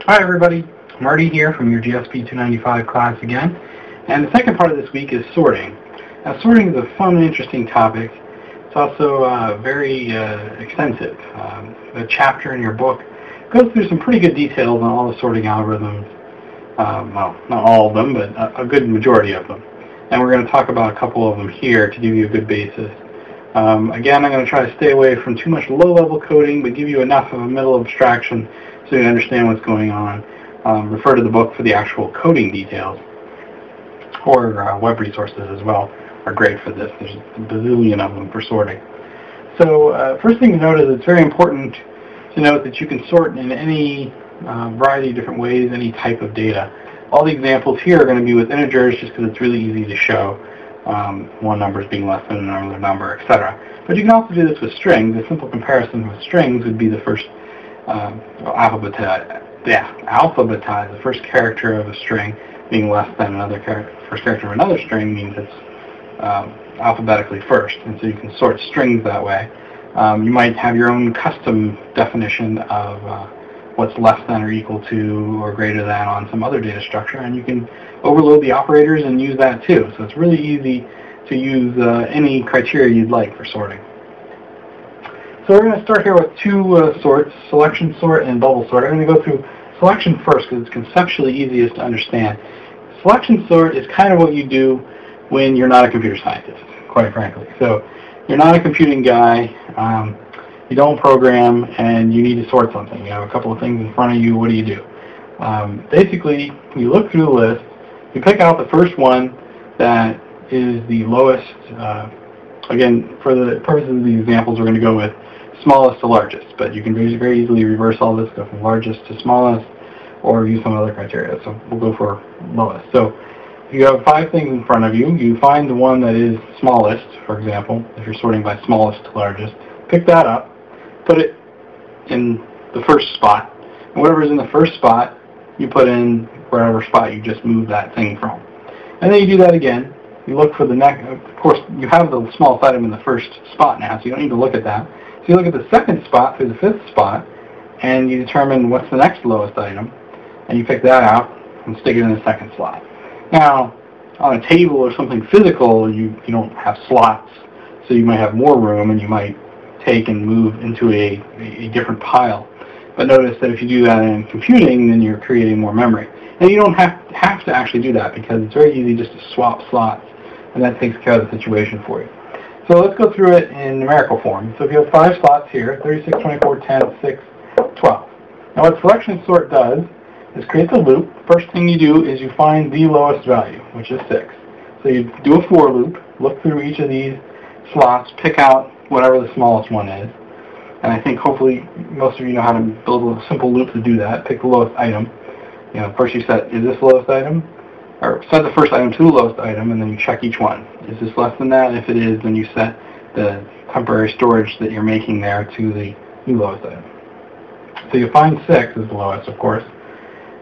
Hi everybody, Marty here from your gsp295 class again, and the second part of this week is sorting. Now sorting is a fun and interesting topic. It's also very extensive. The chapter in your book goes through some pretty good details on all the sorting algorithms. Well, not all of them, but a good majority of them. And we're going to talk about a couple of them here to give you a good basis. Again, I'm going to try to stay away from too much low-level coding, but give you enough of a middle abstraction so you understand what's going on. Refer to the book for the actual coding details, or web resources as well are great for this. There's a bazillion of them for sorting. So first thing to note is it's very important to note that you can sort in any variety of different ways, any type of data. All the examples here are going to be with integers just because it's really easy to show one number is being less than another number, etc. But you can also do this with strings. A simple comparison with strings would be the first alphabetize the first character of a string being less than another first character of another string means it's alphabetically first, and so you can sort strings that way. You might have your own custom definition of what's less than or equal to or greater than on some other data structure, and you can overload the operators and use that too. So it's really easy to use any criteria you'd like for sorting. So we're going to start here with two sorts, selection sort and bubble sort. I'm going to go through selection first because it's conceptually easiest to understand. Selection sort is kind of what you do when you're not a computer scientist, quite frankly. So you're not a computing guy, you don't program, and you need to sort something. You have a couple of things in front of you. What do? Basically, you look through the list, you pick out the first one that is the lowest. Again, for the purposes of these examples, we're going to go with smallest to largest, but you can very easily reverse all this, go from largest to smallest, or use some other criteria. So we'll go for lowest. So if you have 5 things in front of you, you find the one that is smallest, for example, if you're sorting by smallest to largest, pick that up, put it in the first spot, and whatever's in the first spot, you put in wherever spot you just moved that thing from. And then you do that again. You look for the next, of course, you have the smallest item in the first spot now, so you don't need to look at that. So you look at the second spot through the 5th spot, and you determine what's the next lowest item, and you pick that out and stick it in the second slot. Now, on a table or something physical, you don't have slots, so you might have more room, and you might take and move into a different pile. But notice that if you do that in computing, then you're creating more memory. And you don't have to actually do that because it's very easy just to swap slots, and that takes care of the situation for you. So let's go through it in numerical form. So if you have 5 slots here, 36, 24, 10, 6, 12. Now what selection sort does is create the loop. First thing you do is you find the lowest value, which is 6. So you do a for loop, look through each of these slots, pick out whatever the smallest one is. And I think hopefully most of you know how to build a simple loop to do that. Pick the lowest item. First you set, is this the lowest item? Or set the first item to the lowest item, and then you check each one. Is this less than that? If it is, then you set the temporary storage that you're making there to the new lowest item. So you find 6 is the lowest, of course,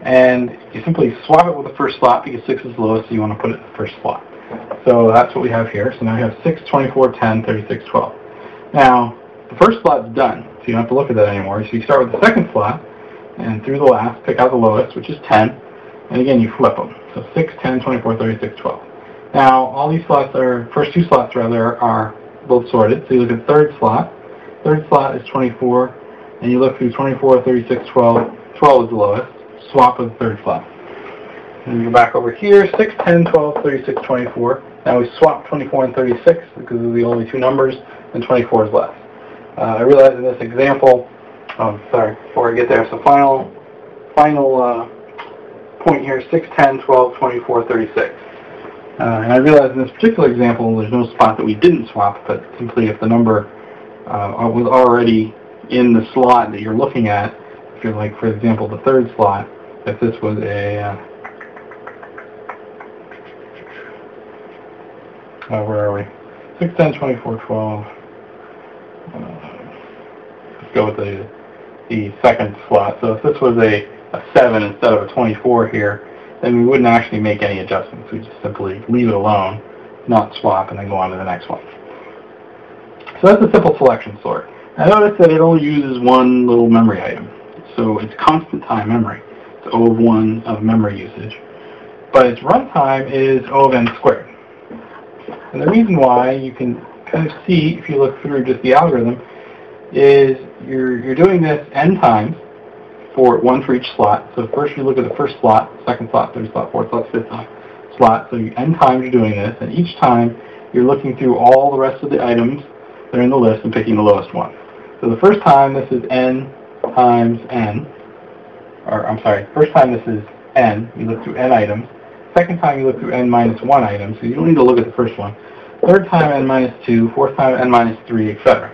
and you simply swap it with the first slot because 6 is the lowest, so you want to put it in the first slot. So that's what we have here. So now we have 6, 24, 10, 36, 12. Now, the first slot's done, so you don't have to look at that anymore. So you start with the second slot, and through the last, pick out the lowest, which is 10. And again, you flip them. So 6, 10, 24, 36, 12. Now, all these slots first 2 slots rather, are both sorted. So you look at the third slot. Third slot is 24. And you look through 24, 36, 12. 12 is the lowest. Swap with the third slot. And you go back over here. 6, 10, 12, 36, 24. Now we swap 24 and 36 because they're the only 2 numbers, and 24 is less. I realize in this example, before I get there, so final point here, 6, 10, 12, 24, 36. And I realize in this particular example there's no spot that we didn't swap, but simply if the number was already in the slot that you're looking at, if you're like, for example, the third slot, if this was a, where are we? 6, 10, 24, 12. Let's go with the second slot. So if this was a 7 instead of a 24 here, then we wouldn't actually make any adjustments. We just simply leave it alone, not swap, and then go on to the next one. So that's a simple selection sort. Now notice that it only uses one little memory item. So it's constant time memory. It's O of 1 of memory usage. But its runtime is O of n squared. And the reason why, you can kind of see if you look through just the algorithm, is you're doing this n times, one for each slot. So first you look at the first slot, second slot, third slot, fourth slot, fifth slot. So n times you're doing this, and each time you're looking through all the rest of the items that are in the list and picking the lowest one. So the first time this is n times n, or I'm sorry, first time this is n, you look through n items. Second time you look through n minus 1 items, so you don't need to look at the first one. Third time n minus 2, fourth time n minus 3, etc.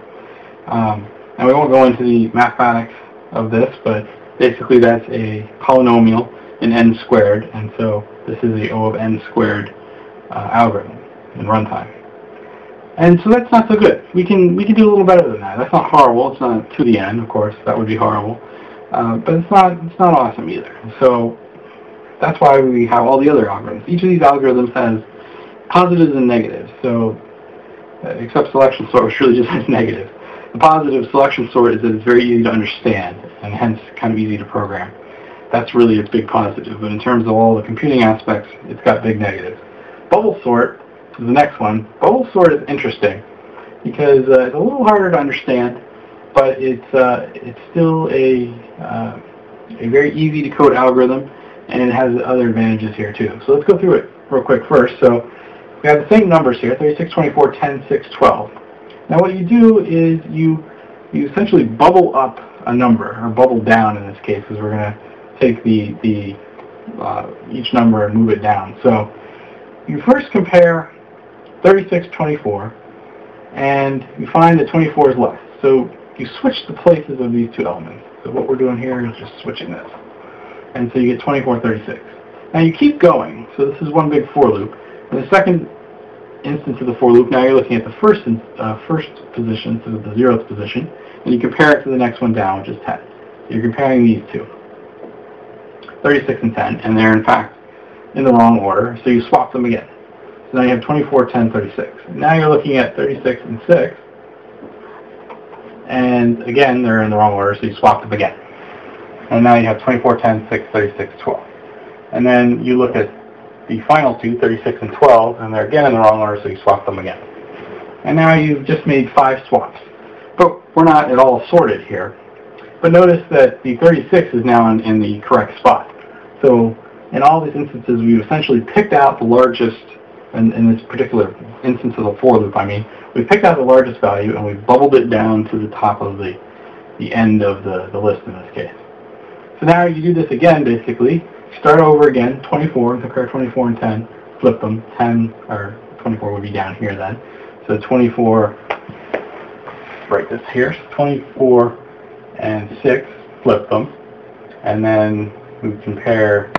And we won't go into the mathematics of this, but basically that's a polynomial in n squared, and so this is the O of n squared algorithm in runtime. And so that's not so good. We can do a little better than that. That's not horrible. It's not to the n, of course. That would be horrible. But it's not awesome either. So that's why we have all the other algorithms. Each of these algorithms has positives and negatives. So except selection sort, which really just has negatives. The positive selection sort is that it's very easy to understand and hence kind of easy to program. That's really its big positive. But in terms of all the computing aspects, it's got big negatives. Bubble sort is the next one. Bubble sort is interesting because it's a little harder to understand, but it's still a very easy to code algorithm, and it has other advantages here too. So let's go through it real quick first. So we have the same numbers here: 36, 24, 10, 6, 12. Now what you do is you essentially bubble up a number, or bubble down in this case, because we're going to take each number and move it down. So you first compare 36, 24, and you find that 24 is less. So you switch the places of these two elements. So what we're doing here is just switching this. And so you get 24, 36. Now you keep going. So this is one big for loop. In the second instance of the for loop, now you're looking at the first position, so the 0th position, and you compare it to the next one down, which is 10. So you're comparing these two, 36 and 10, and they're in fact in the wrong order, so you swap them again. So now you have 24, 10, 36. Now you're looking at 36 and 6, and again they're in the wrong order, so you swap them again. And now you have 24, 10, 6, 36, 12. And then you look at the final two, 36 and 12, and they're again in the wrong order, so you swap them again. And now you've just made 5 swaps. But we're not at all sorted here. But notice that the 36 is now in the correct spot. So in all these instances, we've essentially picked out the largest, in this particular instance of the for loop, we've picked out the largest value and we've bubbled it down to the top of the end of the list in this case. So now you do this again, basically. Start over again, 24, compare 24 and 10, flip them, 10, or 24 would be down here then. So 24, write this here, 24 and 6, flip them, and then we compare,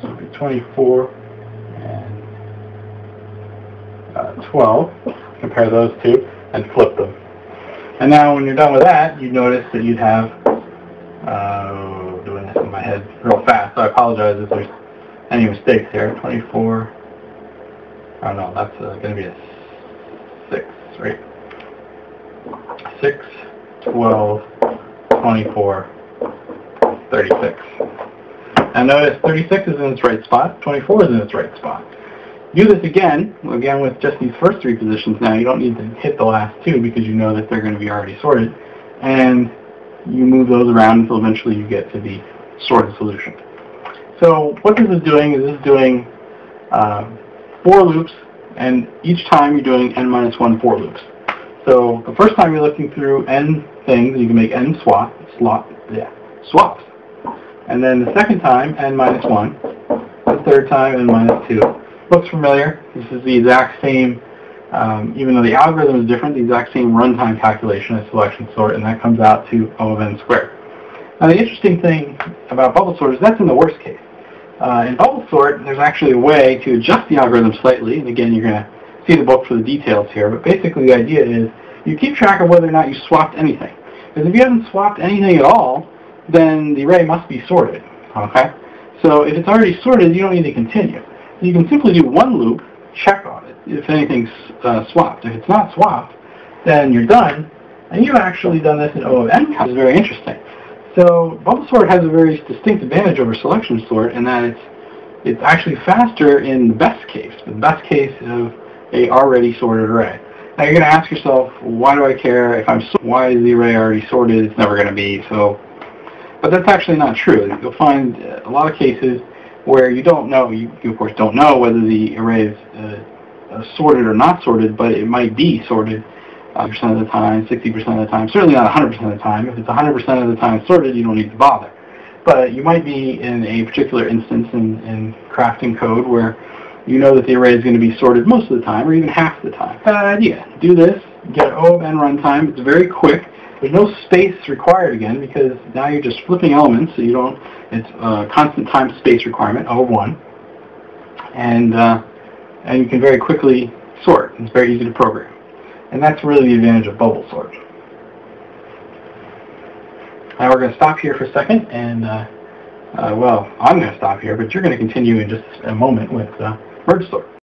so it'll be 24 and 12, compare those two, and flip them. And now when you're done with that, you notice that you'd have, doing this in my head real fast, so I apologize if there's any mistakes here. 24, oh no, that's going to be a 6, right? 6, 12, 24, 36. And notice 36 is in its right spot, 24 is in its right spot. Do this again with just these first 3 positions now. You don't need to hit the last 2 because you know that they're going to be already sorted. And you move those around until eventually you get to the sorted solution. So what this is doing is doing for loops, and each time you're doing n minus 1 for loops. So the first time you're looking through n things, you can make n swaps. And then the second time, n minus 1. The third time, n minus 2. Looks familiar. This is the exact same, even though the algorithm is different, the exact same runtime calculation as selection sort, and that comes out to O of n squared. Now the interesting thing about bubble sort is that's in the worst case. In bubble sort, there's actually a way to adjust the algorithm slightly, and again, you're going to see the book for the details here, but basically the idea is you keep track of whether or not you swapped anything. Because if you haven't swapped anything at all, then the array must be sorted, okay? So if it's already sorted, you don't need to continue. So you can simply do one loop, check on it, if anything's swapped. If it's not swapped, then you're done, and you've actually done this in O of n, which is very interesting. So bubble sort has a very distinct advantage over selection sort in that it's actually faster in the best case of a already sorted array. Now you're going to ask yourself, why do I care if why is the array already sorted? It's never going to be so. But that's actually not true. You'll find a lot of cases where you don't know. You of course don't know whether the array is sorted or not sorted, but it might be sorted 50% of the time, 60% of the time, certainly not 100% of the time. If it's 100% of the time sorted, you don't need to bother. But you might be in a particular instance in crafting code where you know that the array is going to be sorted most of the time, or even half the time. Bad idea. Do this, get O of n runtime. It's very quick. There's no space required again because now you're just flipping elements, so you don't. It's a constant time space requirement, O of 1, and you can very quickly sort. It's very easy to program. And that's really the advantage of bubble sort. Now we're going to stop here for a second, and well, I'm going to stop here, but you're going to continue in just a moment with merge sort.